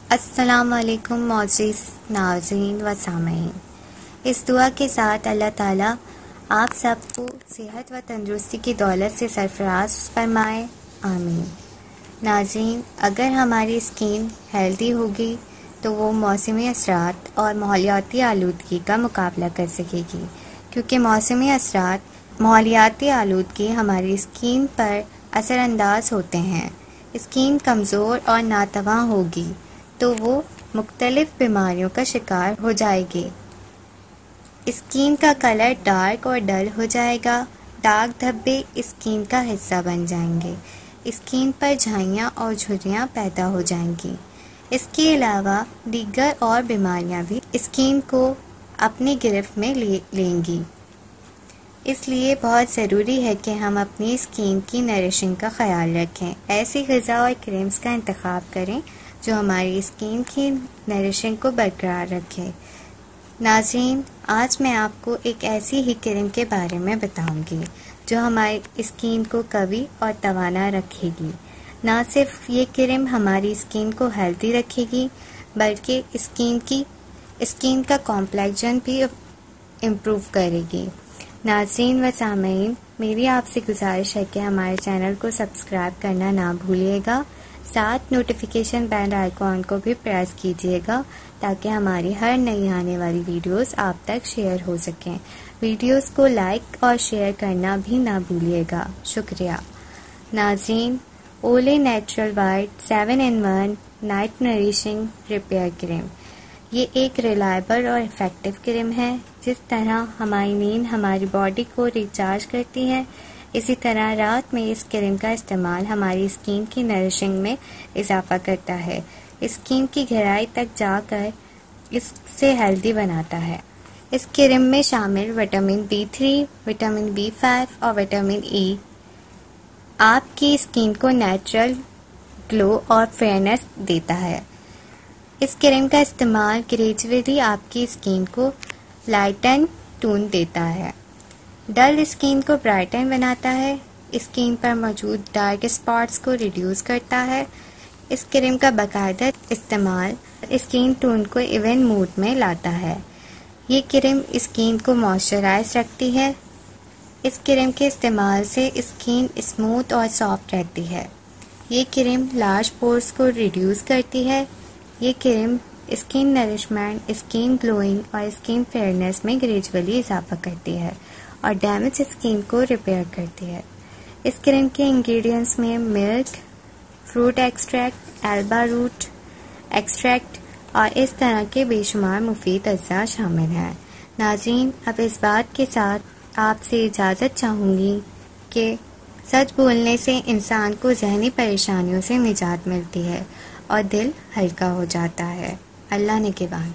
अस्सलाम वालेकुम मोअज़्ज़िज़ नाज़रीन व सामईन। इस दुआ के साथ अल्लाह ताला आप सबको सेहत व तंदुरुस्ती की दौलत से सरफराज फरमाए, आमीन। नाज़रीन, अगर हमारी स्किन हेल्दी होगी तो वो मौसमी असरात और माहौलियाती आलूदगी का मुकाबला कर सकेगी, क्योंकि मौसमी असरात, माहौलियाती आलूदगी हमारी स्किन पर असरअंदाज होते हैं। स्किन कमज़ोर और नातवां होगी तो वो मुख्तलिफ बीमारियों का शिकार हो जाएगी। स्किन का कलर डार्क और डल हो जाएगा। दाग धब्बे स्किन का हिस्सा बन जाएंगे। स्किन पर झाइयाँ और झुर्रियाँ पैदा हो जाएंगी। इसके अलावा दीगर और बीमारियां भी स्किन को अपनी गिरफ्त में लेंगी। इसलिए बहुत ज़रूरी है कि हम अपनी स्किन की नरिशिंग का ख्याल रखें। ऐसी ग़िज़ा और क्रीम्स का इंतखाब करें जो हमारी स्किन की नरिशिंग को बरकरार रखे। नाज़रीन, आज मैं आपको एक ऐसी ही क्रीम के बारे में बताऊंगी जो हमारी स्किन को कवी और तवाना रखेगी। ना सिर्फ ये क्रीम हमारी स्किन को हेल्दी रखेगी बल्कि स्किन का कॉम्प्लेक्शन भी इम्प्रूव करेगी। नाज़रीन व सामईन, मेरी आपसे गुजारिश है कि हमारे चैनल को सब्सक्राइब करना ना भूलिएगा। साथ नोटिफिकेशन बेल आइकॉन को भी प्रेस कीजिएगा ताकि हमारी हर नई आने वाली वीडियोस आप तक शेयर हो सकें। वीडियोस को लाइक और शेयर करना भी ना भूलिएगा। शुक्रिया। नाज़रीन, ओले natural white 7-in-1 night nourishing repair cream, ये एक रिलायबल और इफ़ेक्टिव क्रीम है। जिस तरह हमारी नींद हमारी बॉडी को रिचार्ज करती है, इसी तरह रात में इस क्रीम का इस्तेमाल हमारी स्किन की नरिशिंग में इजाफा करता है। स्किन की गहराई तक जाकर इससे हेल्दी बनाता है। इस क्रीम में शामिल विटामिन B3, विटामिन B5 और विटामिन E आपकी स्किन को नेचुरल ग्लो और फेयरनेस देता है। इस क्रीम का इस्तेमाल ग्रेजुअली आपकी स्किन को लाइटन टून देता है, डल स्किन को ब्राइटन बनाता है, स्किन पर मौजूद डार्क स्पॉट्स को रिड्यूस करता है। इस क्रीम का बाकायदा इस्तेमाल स्किन टोन को इवन मूड में लाता है। ये क्रीम स्किन को मॉइस्चराइज रखती है। इस क्रीम के इस्तेमाल से स्किन स्मूथ और सॉफ्ट रहती है। ये क्रीम लार्ज पोर्स को रिड्यूस करती है। ये cream skin nourishment, skin glowing और स्किन फेयरनेस में ग्रेजुअली इजाफा करती है और डैमेज स्किन को रिपेयर करती है। इस क्रीम के इंग्रेडिएंट्स में मिल्क, फ्रूट एक्सट्रैक्ट, एल्बा रूट एक्सट्रैक्ट और इस तरह के बेशुमार मुफीद अज्जा शामिल हैं। नाज़रीन, अब इस बात के साथ आपसे इजाज़त चाहूँगी कि सच बोलने से इंसान को ज़हनी परेशानियों से निजात मिलती है और दिल हल्का हो जाता है। अल्लाह ने के बाद।